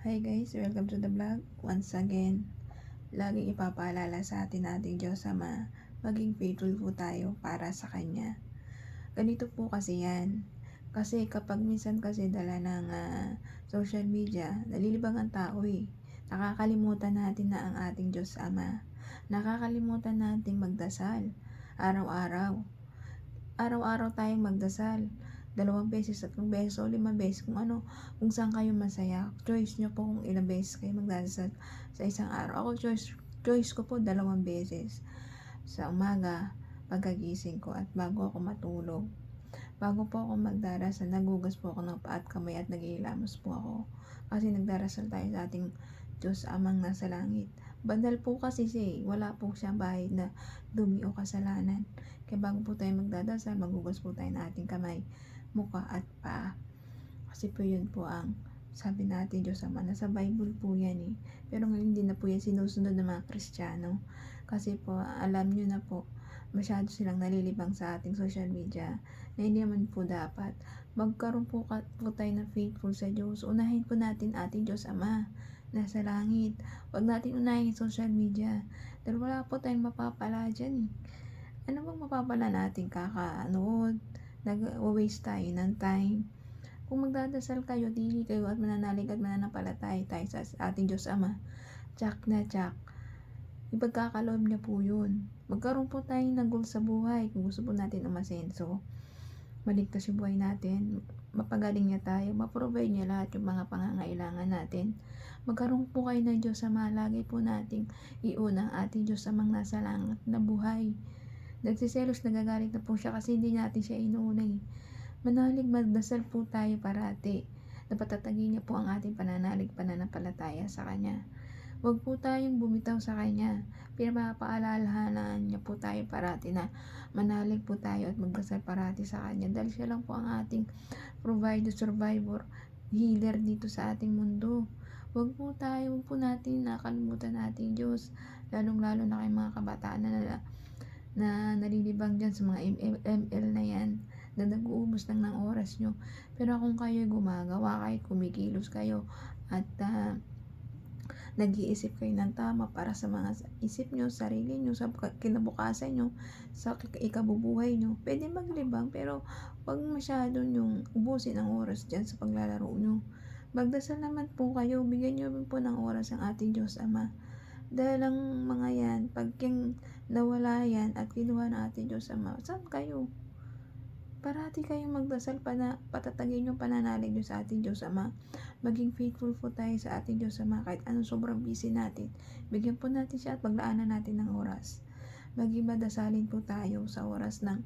Hi guys, welcome to the vlog. Once again, laging ipapaalala sa atin nating Diyos Ama, maging faithful po tayo para sa Kanya. Ganito po kasi yan. Kasi kapag minsan kasi dala ng social media, nalilibang ang tao eh. Nakakalimutan natin na ang ating Diyos Ama. Nakakalimutan natin magdasal araw-araw. Araw-araw tayong magdasal. 2 beses, 3 beses, o 5 beses, kung saan kayo masaya. Choice nyo po kung ilang beses kayo magdasal sa isang araw. Ako, choice ko po 2 beses. Sa umaga, pagkagising ko at bago ako matulog. Bago po ako magdarasal, nagugas po ako ng paa at kamay at naghihilamos po ako. Kasi nagdarasal tayo sa ating Diyos Amang nasa langit. Bandal po kasi siya, wala po siyang bahid na dumi o kasalanan. Kaya bago po tayo magdadasal, magugas po tayo ng ating kamay, mukha at paa. Kasi po yun po ang sabi natin Diyos Ama. Nasa Bible po yan eh. Pero ngayon hindi na po yan sinusunod ng mga Kristiyano. Kasi po alam nyo na po, masyado silang nalilibang sa ating social media na hindi naman po dapat. Magkaroon po tayo na faithful sa Diyos. Unahin po natin ating Diyos Ama nasa langit. Huwag natin unahin yung social media. Dahil wala po tayong mapapala dyan eh. Ano bang mapapala natin? Kakanood, nag-waste tayo ng time. Kung magdadasal kayo, dili kayo at mananalig at mananampalataya tayo sa ating Diyos Ama. Tsak na tsak. Ipagkakaloob niya po yun. Magkaroon po tayo ng goal sa buhay. Kung gusto po natin umasenso, maligtas yung buhay natin, mapagaling niya tayo, maprovide niya lahat yung mga pangangailangan natin. Magkaroon po kayo ng Diyos Ama. Lagi po nating iuna ang ating Diyos Amang nasa langit na buhay. Nagsiselos, nagagalit na po siya kasi hindi natin siya inuuna eh. Manalig, magdasal po tayo parati. Napatatagin niya po ang ating pananampalataya sa Kanya. Huwag po tayong bumitaw sa Kanya. Pinapaalalahanan niya po tayo parati na manalig po tayo at magdasal parati sa Kanya. Dahil siya lang po ang ating provider, survivor, healer dito sa ating mundo. Huwag po natin nakalimutan natin Diyos. Lalong-lalo na kay mga kabataan na nalilibang dyan sa mga ML na yan, na nag-uubos lang ng oras nyo. Pero kung kayo gumagawa, kahit kumikilos kayo at nag-iisip kayo ng tama para sa mga isip nyo, sarili nyo, sa kinabukasan nyo, sa ikabubuhay nyo, pwede maglibang, pero wag masyado nyong ubusin ang oras dyan sa paglalaro nyo. Magdasal naman po kayo, bigyan nyo po ng oras ang ating Diyos Ama. Dahil ang mga yan, pag nawala yan at kinuha ng ating Diyos Ama, saan kayo? Parati kayong magdasal, patatagin yung pananalig nyo sa ating Diyos Ama. Maging faithful po tayo sa ating Diyos Ama kahit anong sobrang busy natin. Bigyan po natin siya at paglaanan natin ng oras. Maging madasalin po tayo sa oras ng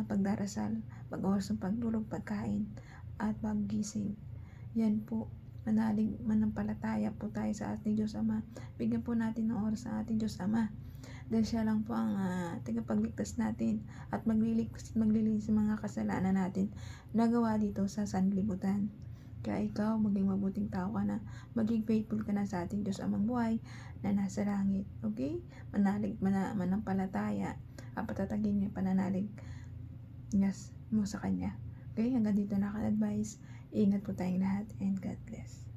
pagdarasal, oras ng pagtulog, pagkain, at paggising. Yan po. Manalig, manampalataya po tayo sa ating Diyos Ama. Bigyan po natin ng oras sa ating Diyos Ama. Dahil siya lang po ang tagapagligtas natin at maglilinis sa mga kasalanan natin nagawa dito sa sanlibutan. Kaya ikaw, maging mabuting tao ka na, maging faithful ka na sa ating Diyos Amang buhay na nasa langit. Okay? Manalig, manampalataya at patatagin niya pananalig mo sa Kanya. Okay? Hanggang dito na ka-advise. Ingat po tayong lahat and God bless.